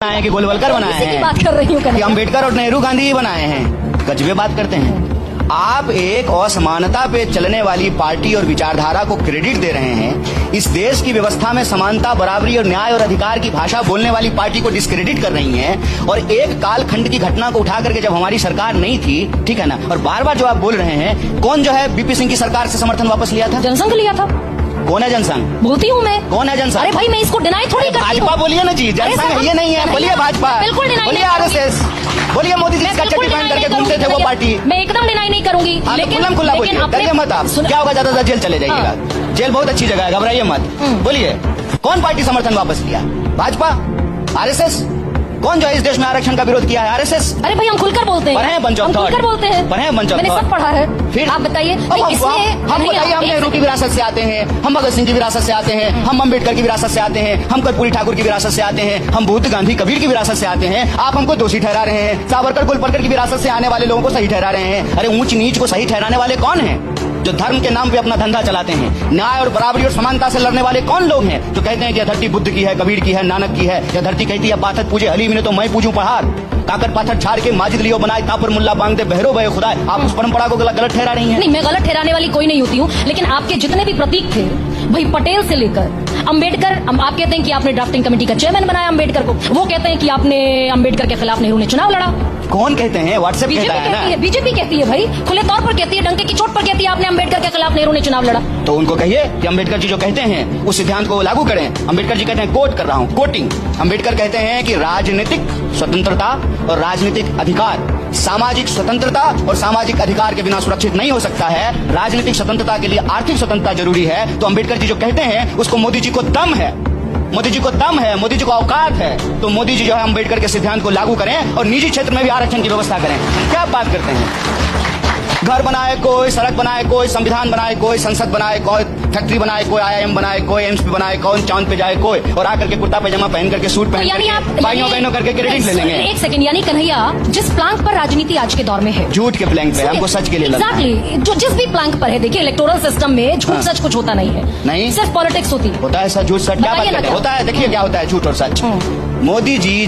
बनाए कि गोलवलकर बनाए हैं, बात कर रही हूँ कि अम्बेडकर और नेहरू गांधी ही बनाए हैं। गजबे बात करते हैं आप। एक असमानता पे चलने वाली पार्टी और विचारधारा को क्रेडिट दे रहे हैं। इस देश की व्यवस्था में समानता, बराबरी और न्याय और अधिकार की भाषा बोलने वाली पार्टी को डिस्क्रेडिट कर रही हैं। और एक कालखंड की घटना को उठा करके, जब हमारी सरकार नहीं थी, ठीक है ना, और बार बार जो आप बोल रहे हैं, कौन जो है बीपी सिंह की सरकार से समर्थन वापस लिया था? जनसंघ लिया था। कौन है जनसंघ? बोलती हूँ मैं। कौन है जनसंघ? अरे भाई मैं इसको डिनाई थोड़ी करती हूँ। भाजपा बोलिए ना जी, जनसंघ ये नहीं है। बोलिए भाजपा, बिल्कुल डिनाई बोलिए नहीं करूंगी। आरएसएस, बोलिए मोदी जी का चड्डी पहन करके घूमते थे वो पार्टी। मैं एकदम डिनाई नहीं करूंगी। लेकिन खुला बोलिए, डरिए मत आप। क्या होगा, ज्यादा जेल चले जाइएगा। जेल बहुत अच्छी जगह है, घबराइए मत। बोलिए कौन पार्टी समर्थन वापस लिया? भाजपा, आरएसएस? कौन जो है इस देश में आरक्षण का विरोध किया है? आरएसएस। अरे भाई हम खुलकर बोलते हैं, हम खुलकर बोलते हैं, मैंने सब पढ़ा है। फिर आप बताइए। हम बताइए, हम नेहरू की विरासत से आते हैं, हम भगत सिंह की विरासत से आते हैं, हम अम्बेडकर की विरासत से आते हैं, हम कर्पूरी ठाकुर की विरासत से आते हैं, हम बुद्ध, गांधी, कबीर की विरासत से आते हैं। आप हमको दोषी ठहरा रहे हैं। सावरकर, गोलवलकर की विरासत से आने वाले लोगों को सही ठहरा रहे हैं। अरे ऊंच नीच को सही ठहराने वाले कौन हैं? जो धर्म के नाम पे अपना धंधा चलाते हैं। न्याय और बराबरी और समानता से लड़ने वाले कौन लोग हैं? जो कहते हैं कि यह धरती बुद्ध की है, कबीर की है, नानक की है। यह धरती कहती है पाथर पूजे हलीम ने तो मैं पूजूं पहाड़। काकर पाथर छाड़ के माजिद लियो बनाए, तापर मुल्ला बांग दे बहरो बहे खुदाए। आप उस परंपरा को गलत ठहरा रही हैं। नहीं, मैं गलत ठहराने वाली कोई नहीं होती हूँ। लेकिन आपके जितने भी प्रतीक थे, भाई पटेल से लेकर अम्बेडकर, आप कहते हैं कि आपने ड्राफ्टिंग कमेटी का चेयरमैन बनाया अम्बेडकर को। वो कहते हैं कि आपने अम्बेडकर के खिलाफ नेहरू ने चुनाव लड़ा। कौन कहते हैं? व्हाट्सएप कहता है ना। बीजेपी कहती है भाई, खुले तौर पर कहती है, डंके की चोट पर कहती है आपने अम्बेडकर के खिलाफ नेहरू ने चुनाव लड़ा। तो उनको कहिए कि अम्बेडकर जी जो कहते हैं उस सिद्धांत को लागू करें। अम्बेडकर जी कहते हैं, कोट कर रहा हूँ, कोटिंग। अम्बेडकर कहते हैं कि राजनीतिक स्वतंत्रता और राजनीतिक अधिकार सामाजिक स्वतंत्रता और सामाजिक अधिकार के बिना सुरक्षित नहीं हो सकता है। राजनीतिक स्वतंत्रता के लिए आर्थिक स्वतंत्रता जरूरी है। तो अम्बेडकर जी जो कहते हैं उसको मोदी जी को दम है, मोदी जी को दम है, मोदी जी को औकात है। तो मोदी जी जो है अम्बेडकर के सिद्धांत को लागू करें और निजी क्षेत्र में भी आरक्षण की व्यवस्था करें। क्या बात करते हैं? घर बनाए कोई, सड़क बनाए कोई, संविधान बनाए कोई, संसद बनाए कोई, फैक्ट्री बनाए कोई, IIM बनाए कोई, एम्स बनाए कोई, चांद पे जाए कोई, और आकर के कुर्ता पैजामा पहन करके, सूट पहन करके भाइयों बहनों करके क्रेडिट ले लेंगे। एक सेकंड, यानी कन्हैया, जिस प्लांक पर राजनीति आज के दौर में है, झूठ के प्लैंक पे, हमको सच के लिए लगता है। एग्जैक्टली, जो जिस भी प्लांक पर है, देखिए इलेक्टोरल सिस्टम में झूठ सच कुछ होता नहीं है। नहीं, सिर्फ पॉलिटिक्स होती है। होता है सच झूठ सच। क्या बात करते हैं? होता है, देखिए क्या होता है झूठ और सच। मोदी जी